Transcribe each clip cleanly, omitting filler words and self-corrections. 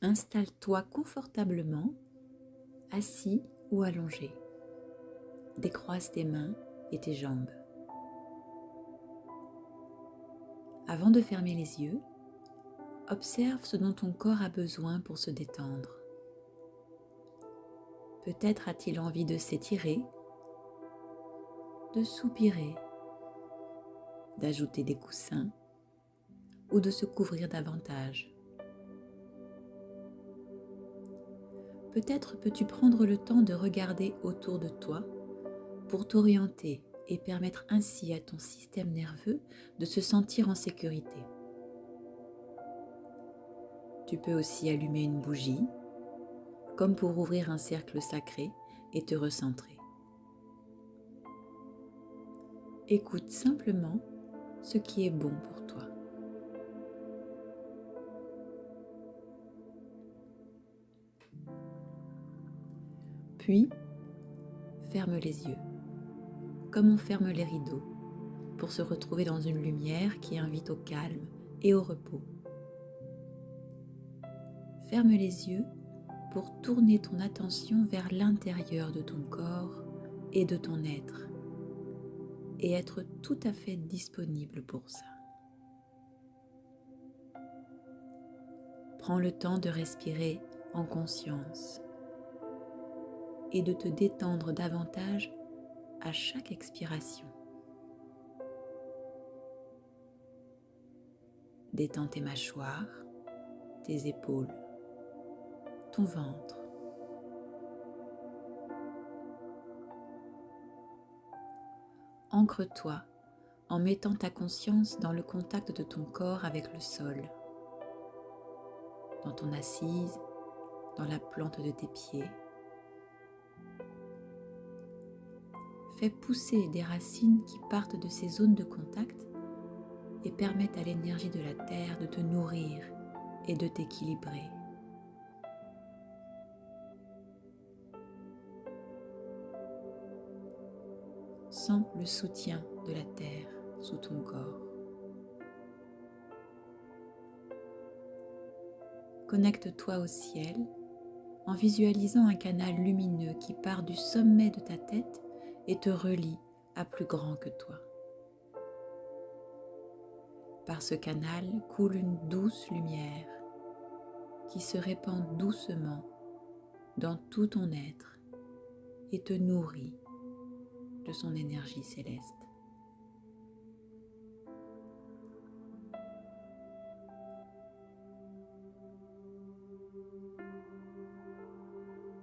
Installe-toi confortablement, assis ou allongé. Décroise tes mains et tes jambes. Avant de fermer les yeux, observe ce dont ton corps a besoin pour se détendre. Peut-être a-t-il envie de s'étirer, de soupirer, d'ajouter des coussins ou de se couvrir davantage. Peut-être peux-tu prendre le temps de regarder autour de toi pour t'orienter et permettre ainsi à ton système nerveux de se sentir en sécurité. Tu peux aussi allumer une bougie, comme pour ouvrir un cercle sacré et te recentrer. Écoute simplement ce qui est bon pour toi. Puis, ferme les yeux, comme on ferme les rideaux, pour se retrouver dans une lumière qui invite au calme et au repos. Ferme les yeux pour tourner ton attention vers l'intérieur de ton corps et de ton être, et être tout à fait disponible pour ça. Prends le temps de respirer en conscience et de te détendre davantage à chaque expiration. Détends tes mâchoires, tes épaules, ton ventre. Ancre-toi en mettant ta conscience dans le contact de ton corps avec le sol, dans ton assise, dans la plante de tes pieds. Fais pousser des racines qui partent de ces zones de contact et permettent à l'énergie de la terre de te nourrir et de t'équilibrer. Sens le soutien de la terre sous ton corps. Connecte-toi au ciel en visualisant un canal lumineux qui part du sommet de ta tête et te relie à plus grand que toi. Par ce canal coule une douce lumière qui se répand doucement dans tout ton être et te nourrit de son énergie céleste.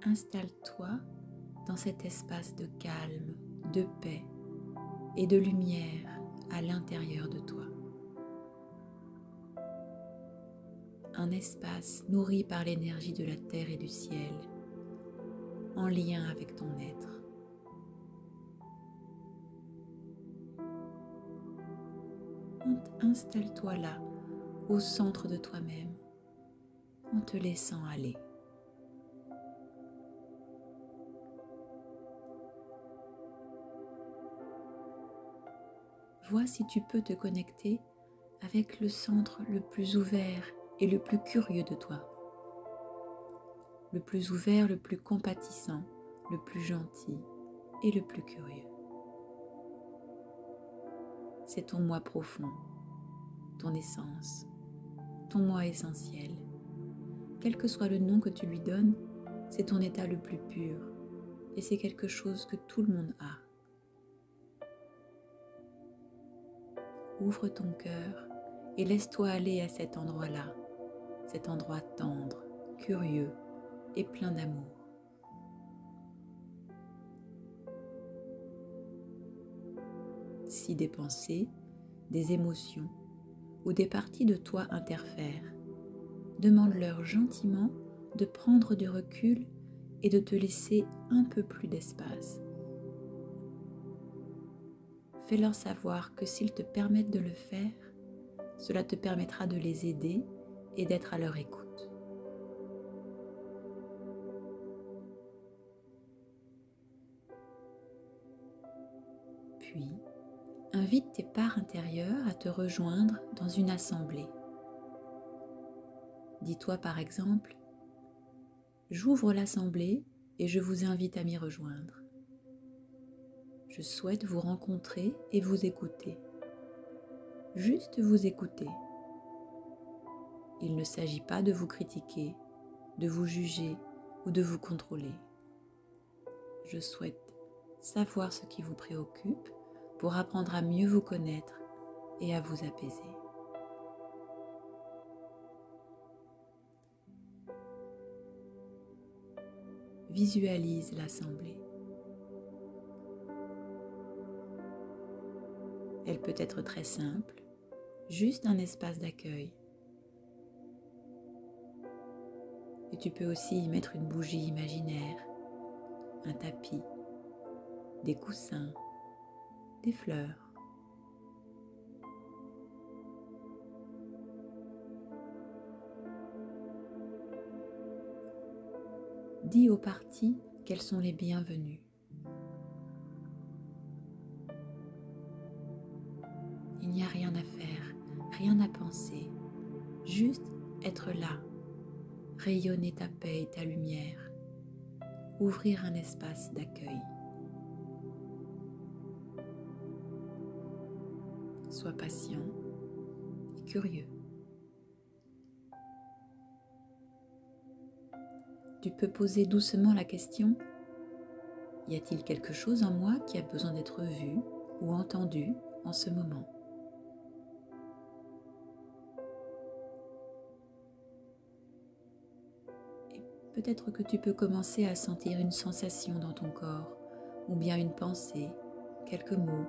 Installe-toi dans cet espace de calme, de paix et de lumière à l'intérieur de toi. Un espace nourri par l'énergie de la terre et du ciel, en lien avec ton être. Installe-toi là, au centre de toi-même, en te laissant aller. Vois si tu peux te connecter avec le centre le plus ouvert et le plus curieux de toi. Le plus ouvert, le plus compatissant, le plus gentil et le plus curieux. C'est ton moi profond, ton essence, ton moi essentiel. Quel que soit le nom que tu lui donnes, c'est ton état le plus pur et c'est quelque chose que tout le monde a. Ouvre ton cœur et laisse-toi aller à cet endroit-là, cet endroit tendre, curieux et plein d'amour. Si des pensées, des émotions ou des parties de toi interfèrent, demande-leur gentiment de prendre du recul et de te laisser un peu plus d'espace. Fais-leur savoir que s'ils te permettent de le faire, cela te permettra de les aider et d'être à leur écoute. Puis, invite tes parts intérieures à te rejoindre dans une assemblée. Dis-toi par exemple j'ouvre l'assemblée et je vous invite à m'y rejoindre. Je souhaite vous rencontrer et vous écouter. Juste vous écouter. Il ne s'agit pas de vous critiquer, de vous juger ou de vous contrôler. Je souhaite savoir ce qui vous préoccupe pour apprendre à mieux vous connaître et à vous apaiser. Visualise l'assemblée. Elle peut être très simple, juste un espace d'accueil. Et tu peux aussi y mettre une bougie imaginaire, un tapis, des coussins, des fleurs. Dis aux parties qu'elles sont les bienvenues. Il n'y a rien à faire, rien à penser, juste être là, rayonner ta paix et ta lumière, ouvrir un espace d'accueil. Sois patient et curieux. Tu peux poser doucement la question : y a-t-il quelque chose en moi qui a besoin d'être vu ou entendu en ce moment ? Et peut-être que tu peux commencer à sentir une sensation dans ton corps, ou bien une pensée, quelques mots,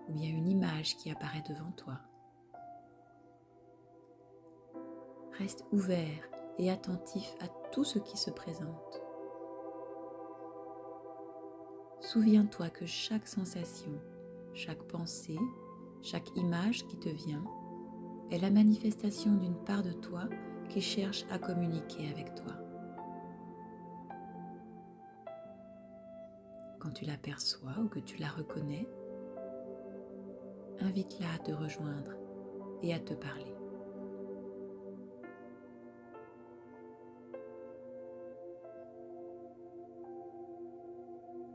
ou bien une image qui apparaît devant toi. Reste ouvert et attentif à tout ce qui se présente. Souviens-toi que chaque sensation, chaque pensée, chaque image qui te vient est la manifestation d'une part de toi qui cherche à communiquer avec toi. Quand tu l'aperçois ou que tu la reconnais, invite-la à te rejoindre et à te parler.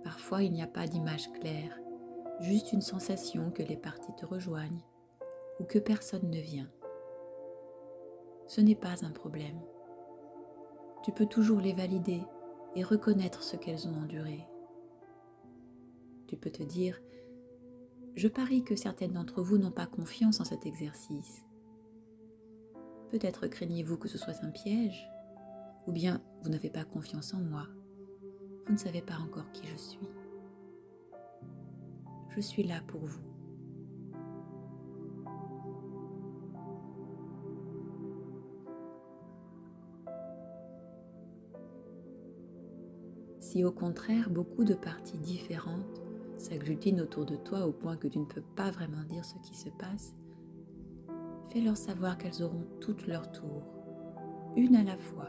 Parfois, il n'y a pas d'image claire, juste une sensation que les parties te rejoignent ou que personne ne vient. Ce n'est pas un problème. Tu peux toujours les valider et reconnaître ce qu'elles ont enduré. Tu peux te dire : je parie que certaines d'entre vous n'ont pas confiance en cet exercice. Peut-être craignez-vous que ce soit un piège, ou bien vous n'avez pas confiance en moi. Vous ne savez pas encore qui je suis. Je suis là pour vous. Si au contraire beaucoup de parties différentes s'agglutinent autour de toi au point que tu ne peux pas vraiment dire ce qui se passe, fais-leur savoir qu'elles auront toutes leur tour, une à la fois,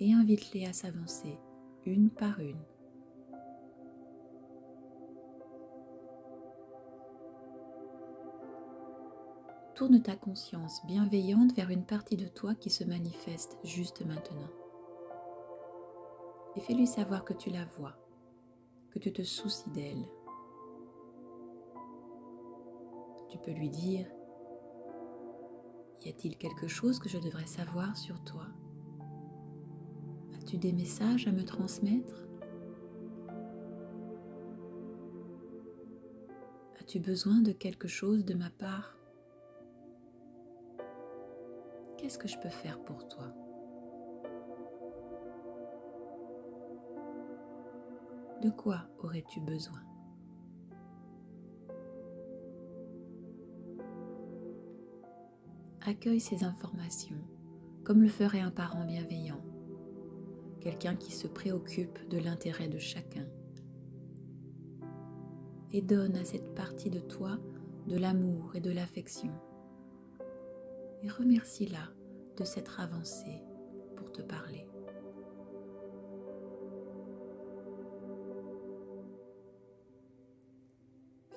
et invite-les à s'avancer, une par une. Tourne ta conscience bienveillante vers une partie de toi qui se manifeste juste maintenant. Et fais-lui savoir que tu la vois, que tu te soucies d'elle. Tu peux lui dire : y a-t-il quelque chose que je devrais savoir sur toi ? As-tu des messages à me transmettre ? As-tu besoin de quelque chose de ma part ? Qu'est-ce que je peux faire pour toi ? De quoi aurais-tu besoin ? Accueille ces informations comme le ferait un parent bienveillant, quelqu'un qui se préoccupe de l'intérêt de chacun. Et donne à cette partie de toi de l'amour et de l'affection. Et remercie-la de s'être avancée pour te parler.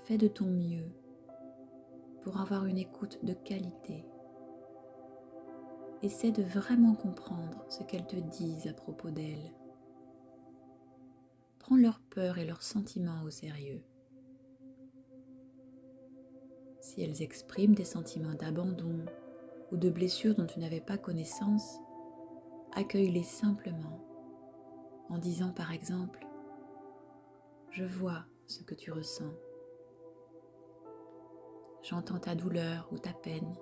Fais de ton mieux pour avoir une écoute de qualité. Essaie de vraiment comprendre ce qu'elles te disent à propos d'elles. Prends leurs peurs et leurs sentiments au sérieux. Si elles expriment des sentiments d'abandon ou de blessures dont tu n'avais pas connaissance, accueille-les simplement en disant par exemple « Je vois ce que tu ressens. J'entends ta douleur ou ta peine.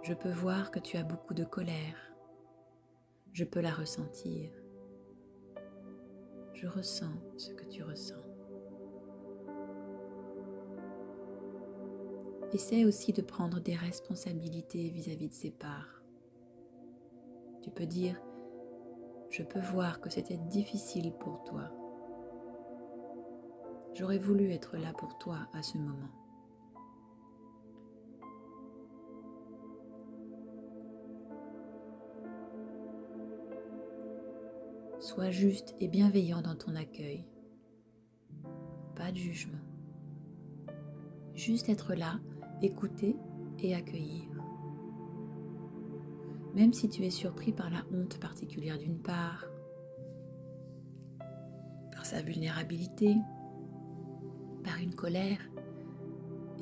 Je peux voir que tu as beaucoup de colère. Je peux la ressentir. Je ressens ce que tu ressens. » Essaie aussi de prendre des responsabilités vis-à-vis de ces parts. Tu peux dire « Je peux voir que c'était difficile pour toi. J'aurais voulu être là pour toi à ce moment. » Sois juste et bienveillant dans ton accueil. Pas de jugement. Juste être là, écouter et accueillir. Même si tu es surpris par la honte particulière d'une part, par sa vulnérabilité, par une colère,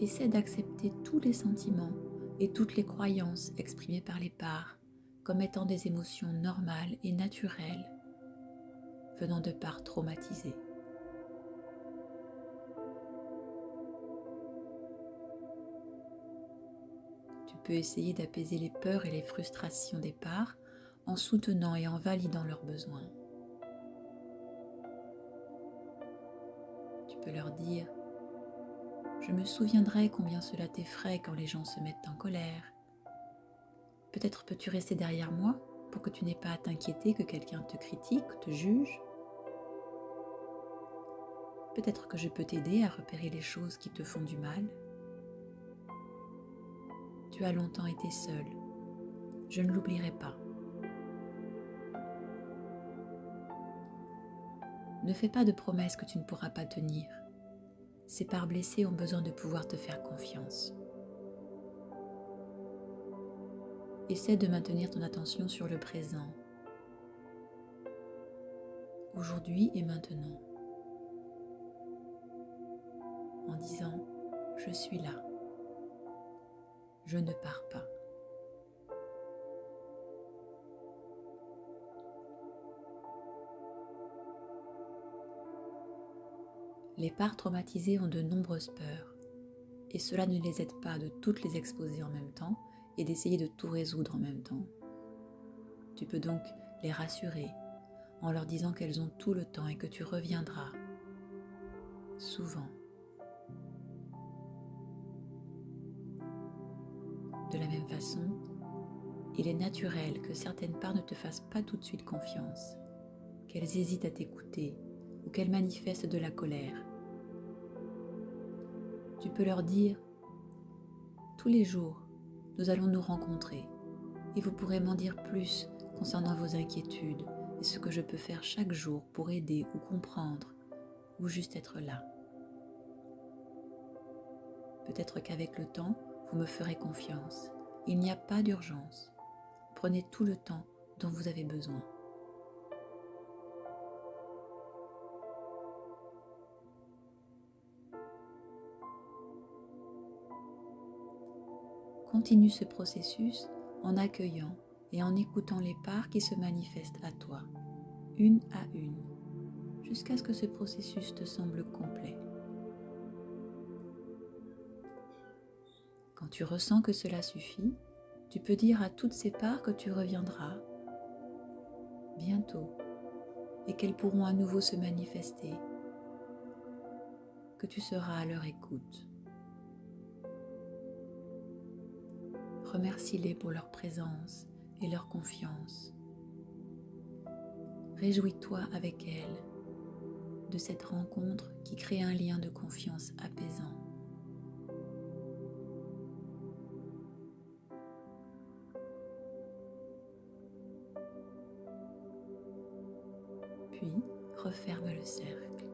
essaie d'accepter tous les sentiments et toutes les croyances exprimées par les parts comme étant des émotions normales et naturelles venant de parts traumatisées. Tu peux essayer d'apaiser les peurs et les frustrations des parts en soutenant et en validant leurs besoins. Tu peux leur dire « Je me souviendrai combien cela t'effraie quand les gens se mettent en colère. Peut-être peux-tu rester derrière moi pour que tu n'aies pas à t'inquiéter que quelqu'un te critique, te juge. Peut-être que je peux t'aider à repérer les choses qui te font du mal. Tu as longtemps été seul. Je ne l'oublierai pas. » Ne fais pas de promesses que tu ne pourras pas tenir. Ces parts blessées ont besoin de pouvoir te faire confiance. Essaie de maintenir ton attention sur le présent, aujourd'hui et maintenant, en disant « Je suis là, je ne pars pas ». Les parts traumatisées ont de nombreuses peurs, et cela ne les aide pas de toutes les exposer en même temps et d'essayer de tout résoudre en même temps. Tu peux donc les rassurer en leur disant qu'elles ont tout le temps et que tu reviendras souvent. De la même façon, il est naturel que certaines parts ne te fassent pas tout de suite confiance, qu'elles hésitent à t'écouter ou qu'elles manifestent de la colère. Tu peux leur dire « Tous les jours, nous allons nous rencontrer et vous pourrez m'en dire plus concernant vos inquiétudes et ce que je peux faire chaque jour pour aider ou comprendre ou juste être là. Peut-être qu'avec le temps, vous me ferez confiance. Il n'y a pas d'urgence. Prenez tout le temps dont vous avez besoin. » Continue ce processus en accueillant et en écoutant les parts qui se manifestent à toi, une à une, jusqu'à ce que ce processus te semble complet. Quand tu ressens que cela suffit, tu peux dire à toutes ces parts que tu reviendras bientôt et qu'elles pourront à nouveau se manifester, que tu seras à leur écoute. Remercie-les pour leur présence et leur confiance. Réjouis-toi avec elles de cette rencontre qui crée un lien de confiance apaisant. Puis, referme le cercle.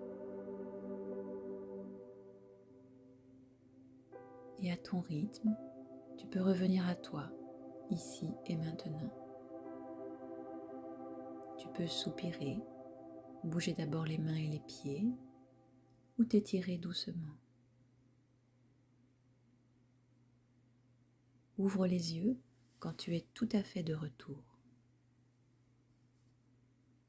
Et à ton rythme, Tu peux revenir à toi, ici et maintenant. Tu peux soupirer, bouger d'abord les mains et les pieds ou t'étirer doucement. Ouvre les yeux quand tu es tout à fait de retour.